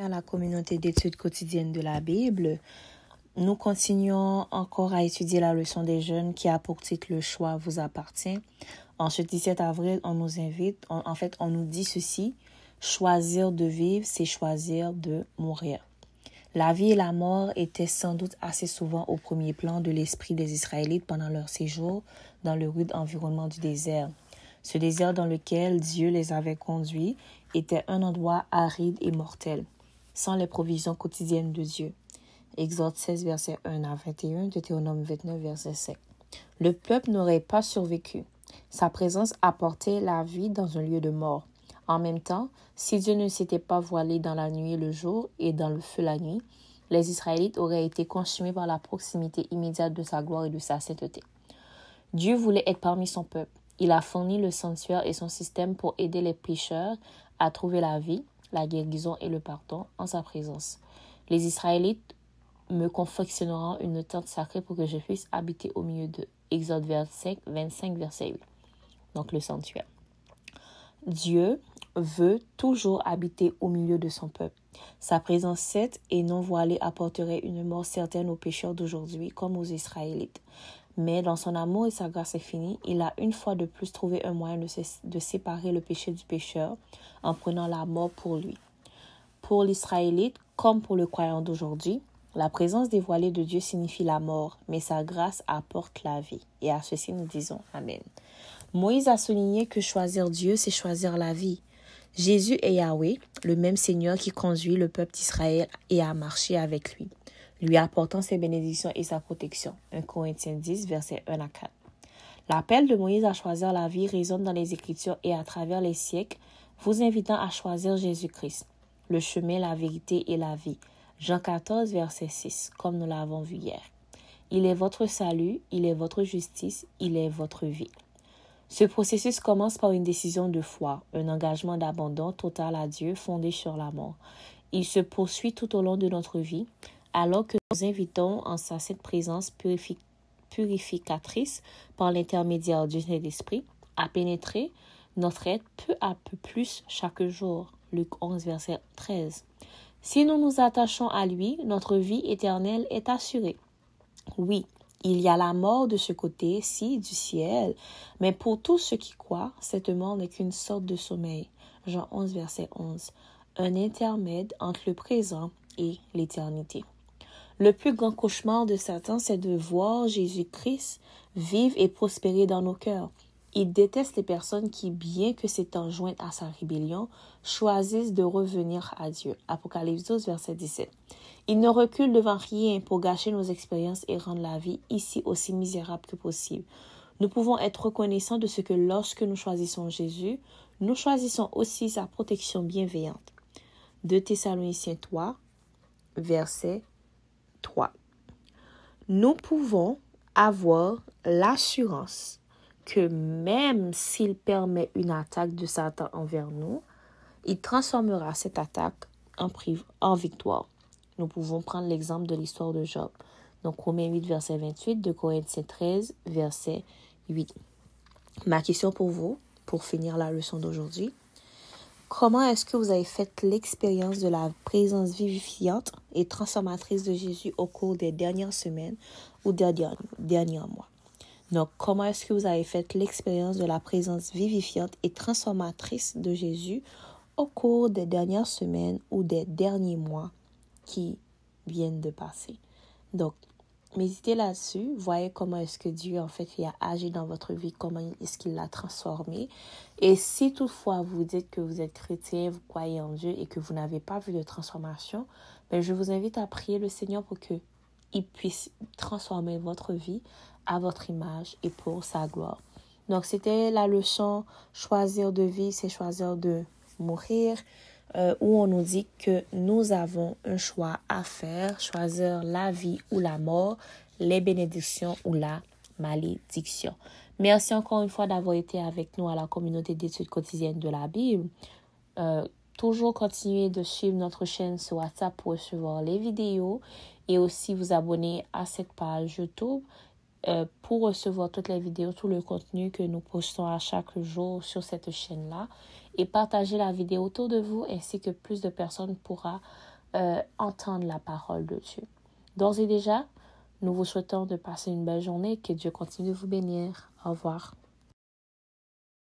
À la communauté d'études quotidiennes de la Bible, nous continuons encore à étudier la leçon des jeunes qui a pour titre « Le choix vous appartient ». En ce 17 avril, on nous invite, on nous dit ceci: « Choisir de vivre, c'est choisir de mourir ». La vie et la mort étaient sans doute assez souvent au premier plan de l'esprit des Israélites pendant leur séjour dans le rude environnement du désert. Ce désert dans lequel Dieu les avait conduits était un endroit aride et mortel, sans les provisions quotidiennes de Dieu. Exode 16, versets 1 à 21, Deutéronome 29, verset 5. Le peuple n'aurait pas survécu. Sa présence apportait la vie dans un lieu de mort. En même temps, si Dieu ne s'était pas voilé dans la nuit le jour et dans le feu la nuit, les Israélites auraient été consumés par la proximité immédiate de sa gloire et de sa sainteté. Dieu voulait être parmi son peuple. Il a fourni le sanctuaire et son système pour aider les pécheurs à trouver la vie, la guérison et le pardon en sa présence. Les Israélites me confectionneront une tente sacrée pour que je puisse habiter au milieu d'eux. Exode 25, verset 8. Donc le sanctuaire. Dieu veut toujours habiter au milieu de son peuple. Sa présence sainte et non voilée apporterait une mort certaine aux pécheurs d'aujourd'hui comme aux Israélites. Mais dans son amour et sa grâce infinie, il a une fois de plus trouvé un moyen de séparer le péché du pécheur en prenant la mort pour lui. Pour l'Israélite, comme pour le croyant d'aujourd'hui, la présence dévoilée de Dieu signifie la mort, mais sa grâce apporte la vie. Et à ceci, nous disons Amen. Moïse a souligné que choisir Dieu, c'est choisir la vie. Jésus est Yahweh, le même Seigneur qui conduit le peuple d'Israël et a marché avec lui apportant ses bénédictions et sa protection. 1 Corinthiens 10, versets 1 à 4. L'appel de Moïse à choisir la vie résonne dans les Écritures et à travers les siècles, vous invitant à choisir Jésus-Christ, le chemin, la vérité et la vie. Jean 14, verset 6, comme nous l'avons vu hier. Il est votre salut, il est votre justice, il est votre vie. Ce processus commence par une décision de foi, un engagement d'abandon total à Dieu fondé sur l'amour. Il se poursuit tout au long de notre vie, alors que nous invitons en sa sainte présence purificatrice par l'intermédiaire du Saint-Esprit à pénétrer notre être peu à peu plus chaque jour. Luc 11, verset 13. Si nous nous attachons à lui, notre vie éternelle est assurée. Oui, il y a la mort de ce côté-ci du ciel, mais pour tous ceux qui croient, cette mort n'est qu'une sorte de sommeil. Jean 11, verset 11. Un intermède entre le présent et l'éternité. Le plus grand cauchemar de Satan, c'est de voir Jésus-Christ vivre et prospérer dans nos cœurs. Il déteste les personnes qui, bien que s'étant jointes à sa rébellion, choisissent de revenir à Dieu. Apocalypse 12, verset 17. Il ne recule devant rien pour gâcher nos expériences et rendre la vie ici aussi misérable que possible. Nous pouvons être reconnaissants de ce que lorsque nous choisissons Jésus, nous choisissons aussi sa protection bienveillante. 2 Thessaloniciens 3, verset 3. Nous pouvons avoir l'assurance que même s'il permet une attaque de Satan envers nous, il transformera cette attaque en victoire. Nous pouvons prendre l'exemple de l'histoire de Job. Donc, Romains 8, verset 28, 2 Corinthiens 13, verset 8. Ma question pour vous, pour finir la leçon d'aujourd'hui: comment est-ce que vous avez fait l'expérience de la présence vivifiante et transformatrice de Jésus au cours des dernières semaines ou des derniers mois? Donc, comment est-ce que vous avez fait l'expérience de la présence vivifiante et transformatrice de Jésus au cours des dernières semaines ou des derniers mois qui viennent de passer? Donc, méditez là-dessus, voyez comment est-ce que Dieu, en fait, il a agi dans votre vie, comment est-ce qu'il l'a transformé. Et si toutefois vous dites que vous êtes chrétien, vous croyez en Dieu et que vous n'avez pas vu de transformation, ben je vous invite à prier le Seigneur pour qu'il puisse transformer votre vie à votre image et pour sa gloire. Donc, c'était la leçon « Choisir de vie, c'est choisir de mourir », où on nous dit que nous avons un choix à faire, choisir la vie ou la mort, les bénédictions ou la malédiction. Merci encore une fois d'avoir été avec nous à la communauté d'études quotidiennes de la Bible. Toujours continuez de suivre notre chaîne sur WhatsApp pour recevoir les vidéos et aussi vous abonner à cette page YouTube pour recevoir toutes les vidéos, tout le contenu que nous postons à chaque jour sur cette chaîne-là. et partagez la vidéo autour de vous ainsi que plus de personnes pourront entendre la parole de Dieu. D'ores et déjà, nous vous souhaitons de passer une belle journée. Que Dieu continue de vous bénir. Au revoir.